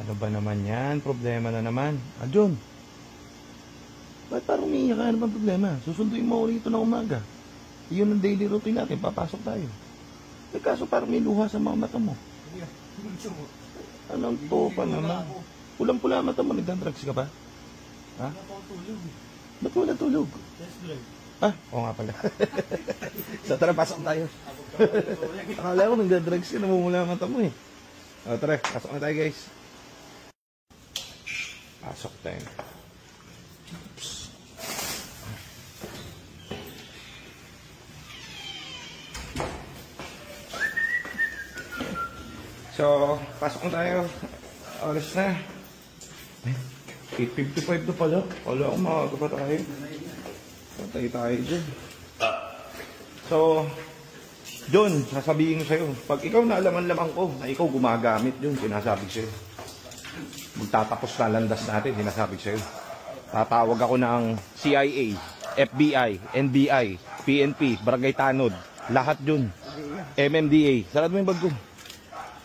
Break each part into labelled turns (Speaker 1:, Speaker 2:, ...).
Speaker 1: Ano ba naman yan? Problema na naman. John, ba't parang umiiyak ka? Ano ba problema? Susunduin mo rito na umaga. Yun ang daily routine natin. Papasok tayo. Kaso parang may luha sa mga mata mo. Anong to pa naman? Pulang-pula mata mo. Nagdang-drugs ka ba? Ha? Ba't wala tulog? Oo nga pala. So tara, pasok tayo. Akala ko nagdang-drugs ka. Namumula mata mo eh. Tara, pasok na tayo guys. Pasok tayo. Oops. So, pasok na tayo. Oras na. 8:55 na pala. Wala akong makaka pa tayo. Patay tayo dyan. So, John, sasabihin ko sa'yo, pag ikaw naalaman-laman ko na ikaw gumagamit yun, sinasabi sa'yo. Magtatapos na landas natin, sinasabi sa'yo. Tatawag ako ng CIA, FBI, NBI, PNP, Barangay Tanod, lahat yun. MMDA. Sarado mo yung bag ko.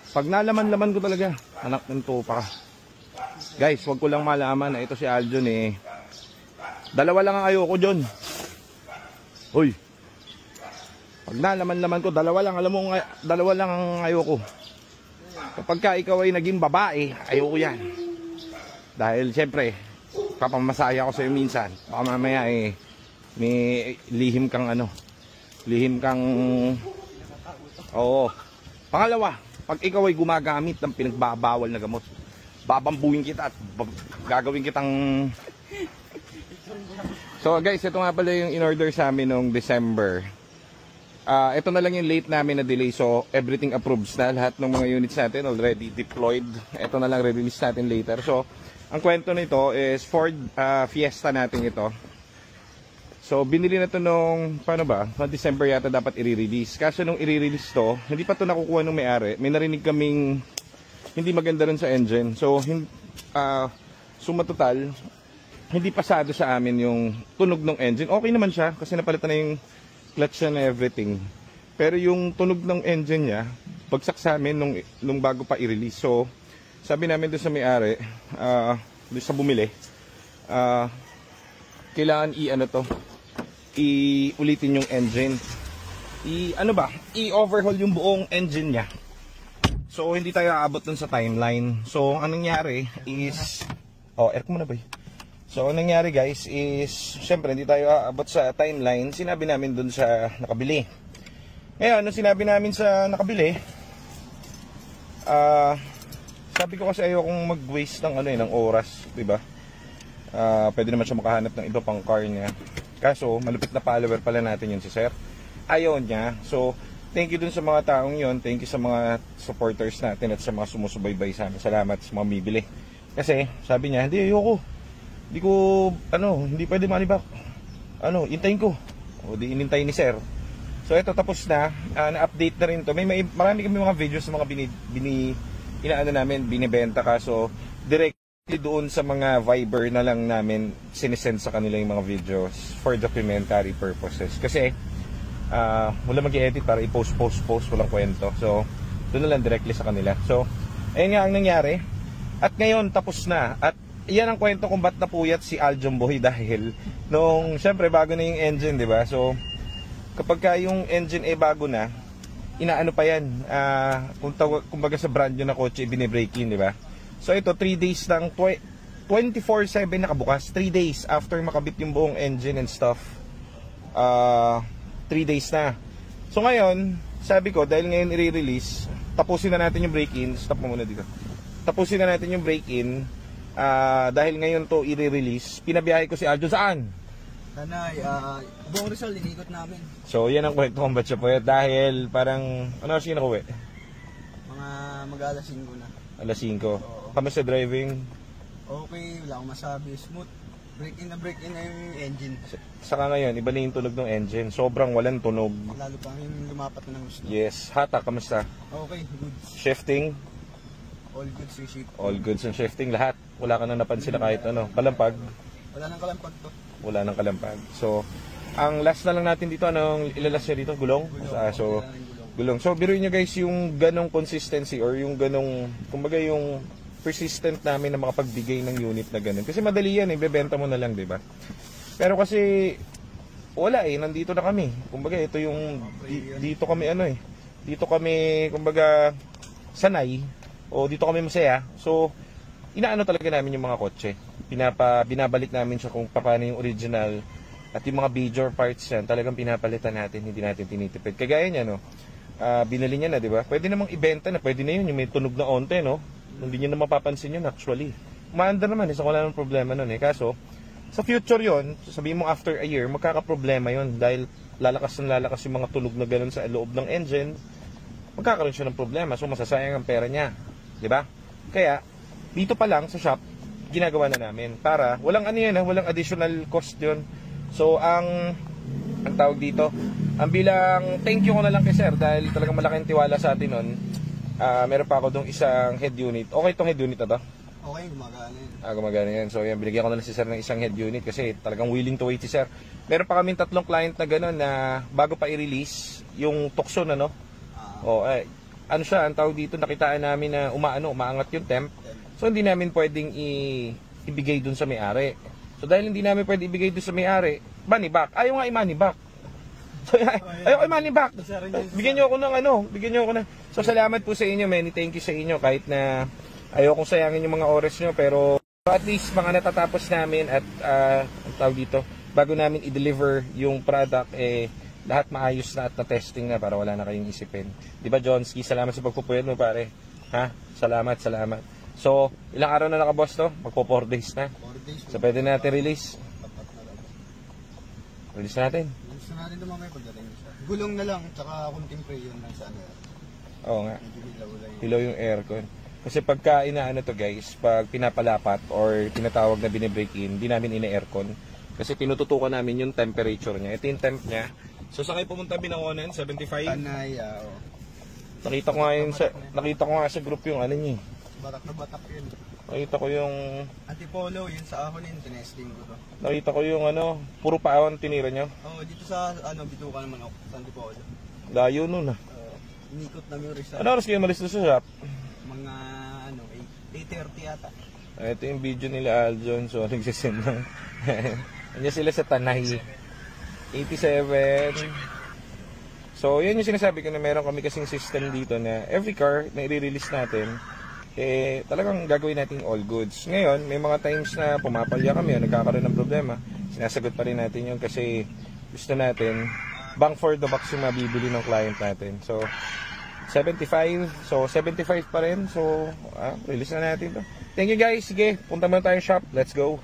Speaker 1: Pag nalaman-laman ko talaga, anak ng tupa ka. Guys, wag ko lang malaman na ito si Aljon eh. Dalawa lang ang ayoko, John. Hoy. Pag nalaman-laman ko, dalawa lang, alam mo, dalawa lang ang ayoko. Kapag ka ikaw ay naging babae, ayoko yan. Dahil siyempre, papamasaya ako sa'yo minsan. Baka mamaya eh, may lihim kang ano, lihim kang, oo. Pangalawa, pag ikaw ay gumagamit ng pinagbabawal na gamot, babambuin kita at gagawin kitang... So guys, ito nga pala yung in-order sa amin noong December. Ito na lang yung late namin na delay. So everything approves na. Lahat ng mga units natin already deployed. Ito na lang re-release natin later. So ang kwento nito is Ford Fiesta natin ito. So binili na to nung, paano ba? Sa December yata dapat i-release. Kaso nung i-release to, hindi pa to nakukuha nung may-ari. May narinig kaming hindi maganda rin sa engine. So suma total, hindi pasado sa amin yung tunog ng engine. Okay naman siya kasi napalitan na yung clutch and everything. Pero yung tunog ng engine niya, bagsak sa amin nung bago pa i-release. So sabi namin doon sa may-ari, doon sa bumili, kailangan i-ulitin yung engine. I-overhaul yung buong engine niya. So hindi tayo aabot dun sa timeline. So anong nangyari is, aircon mo na ba? So anong nangyari guys is, syempre hindi tayo aabot sa timeline. Sinabi namin dun sa nakabili. Ngayon, nung sinabi namin sa nakabili, sabi ko kasi ayokong mag-waste ng oras, 'di ba? Pwede naman siya makahanap ng iba pang car niya. Kaso, malupit na follower pala natin yun si Sir. Ayaw niya. So, thank you dun sa mga taong yun. Thank you sa mga supporters natin at sa mga sumusubaybay sa amin. Salamat sa mga bibili. Kasi, sabi niya, hindi, ayoko. Hindi pwede malibak. Intayin ko. O, di inintay ni Sir. So, ito tapos na. Na-update na rin to. Marami kami mga videos sa mga binibenta. Kaso, direct doon sa mga Viber na lang namin sinisend sa kanila yung mga videos for documentary purposes. Kasi wala mag-i-edit para i-post, walang kwento. So, doon na lang directly sa kanila. So, ayun nga ang nangyari. At ngayon, tapos na. At yan ang kwento kung ba't napuyat si Aljon Boy dahil nung, syempre, bago na yung engine, di ba? So, kapag ka yung engine bago na, inaano pa yan. Kumbaga sa brand nyo na kotse, binibreak-in, di ba? So ito 3 days lang, 24/7 nakabukas. 3 days after makabit yung buong engine and stuff. 3 days na. So ngayon, sabi ko dahil ngayon i-release, tapusin na natin yung break-in. Stop mo muna dito. Tapusin na natin yung break-in. Dahil ngayon to i-release, pinabiyahe ko si Aljon saan?
Speaker 2: Tanay, buong Rizal inikot namin.
Speaker 1: So yan ang kwento kung ba't siya po yan. Dahil parang, ano siya nakuwi?
Speaker 2: Mga mag-alas 5 na.
Speaker 1: Alas 5. Kamusta driving?
Speaker 2: Okay, wala akong masabi. Smooth. Break-in na yung engine.
Speaker 1: Saka ngayon, iba na yung tunog ng engine. Sobrang walang tunog.
Speaker 2: Lalo pa yung lumapat na ng gusto.
Speaker 1: Yes. Hata, kamusta?
Speaker 2: Okay, good.
Speaker 1: Shifting?
Speaker 2: All good, shift.
Speaker 1: All goods and shifting, lahat. Wala ka nang napansin na kahit ano. Kalampag?
Speaker 2: Wala nang kalampag to.
Speaker 1: Wala nang kalampag. So, ang last na lang natin dito, anong ilalas niya dito? Gulong?
Speaker 2: Gulong.
Speaker 1: Gulong. So, biruin nyo guys yung ganong consistency or yung ganong, kumbaga yung persistent namin na makapagbigay ng unit na ganun. Kasi madali yan, ibebenta mo na lang, di ba? Pero kasi, wala nandito na kami. Kumbaga, ito yung, dito kami dito kami, kumbaga, sanay, o dito kami masaya. So, inaano talaga namin yung mga kotse. Binabalik namin siya kung paano yung original, at yung mga major parts yan, talagang pinapalitan natin, hindi natin tinitipid. Kagaya niya, no? Binili niya na, di ba? Pwede namang ibenta na, pwede na yun, yung may tunog na onte, no? Hindi niyo na mapapansin yun actually. Umaandar naman, so wala nang problema nun Kaso, sa future yon, sabihin mo after a year, magkakaproblema yon dahil lalakas yung mga tunog na ganun sa loob ng engine, magkakaroon siya ng problema. So masasayang ang pera niya. Di ba? Kaya, dito pa lang sa shop, ginagawa na namin para walang walang additional cost yon. So, ang tawag dito, ang bilang thank you ko na lang kay sir dahil talagang malaking tiwala sa atin nun. Meron pa ako dong isang head unit. Okay itong head unit na to?
Speaker 2: Okay, gumagana yun.
Speaker 1: Gumagana yan. So yan, binigyan ko na lang si sir ng isang head unit kasi talagang willing to wait si sir. Meron pa kaming 3 client na gano'n na bago pa i-release yung Tucson ano siya, ang tawag dito, nakitaan namin na umaangat yung temp. So hindi namin pwedeng ibigay dun sa may-ari. So dahil hindi namin pwedeng ibigay dun sa may-ari, money back. Ayaw nga i-money back. So, ayoko i-money back. Bigyan niyo ako ng So, salamat po sa inyo, many thank you sa inyo kahit na ayokong sayangin yung mga oras nyo, pero at least mga natatapos namin at ang tawag dito, bago namin i-deliver yung product, lahat maayos na at na-testing na para wala na kayong isipin. Di ba, Johnski? Salamat sa pagpupuyod mo, pare. Ha? Salamat. So, ilang araw na nakaboss to? Magpo 4 days na.
Speaker 2: 4 days.
Speaker 1: So, pwede na natin release. Release natin.
Speaker 2: Gusto natin ito mamaya pagdating siya. Gulong na lang, tsaka kunting spray yun lang sa ano.
Speaker 1: Oo nga. Hilaw yung aircon. Kasi pagka inaano to guys, pag pinapalapat or tinatawag na binibreak in, hindi namin ina-aircon. Kasi tinututukan namin yung temperature niya. Ito yung temp niya. So sa kayo pumunta Binangonan, 75.
Speaker 2: Tanay,
Speaker 1: Nakita ko nga sa group yung ano niya.
Speaker 2: Batak na batak yun.
Speaker 1: Nakita ko yung
Speaker 2: Antipolo, yun sa ahon yun, tinesting ko to.
Speaker 1: Nakita ko yung puro paawan tinira niyo.
Speaker 2: Dito sa bituka naman ako, sa Antipolo.
Speaker 1: Layo nun
Speaker 2: Inikot namin yung Rizal.
Speaker 1: Ano oras kayo malis doon sa shop?
Speaker 2: Mga 8:30 yata.
Speaker 1: Ito yung video nila Aljon, so nagsisend lang. Nandiyan sila sa Tanay. 87. So, yan yung sinasabi ko na meron kami kasing system dito na every car na i-release natin, talagang gagawin natin all goods. Ngayon, may mga times na pumapalya kami o nagkakaroon ng problema, sinasagot pa rin natin yun kasi gusto natin bang for the box yung mabibili ng client natin. So, 75. So, 75 pa rin. So, release na natin to. Thank you guys. Sige, punta muna tayong shop. Let's go.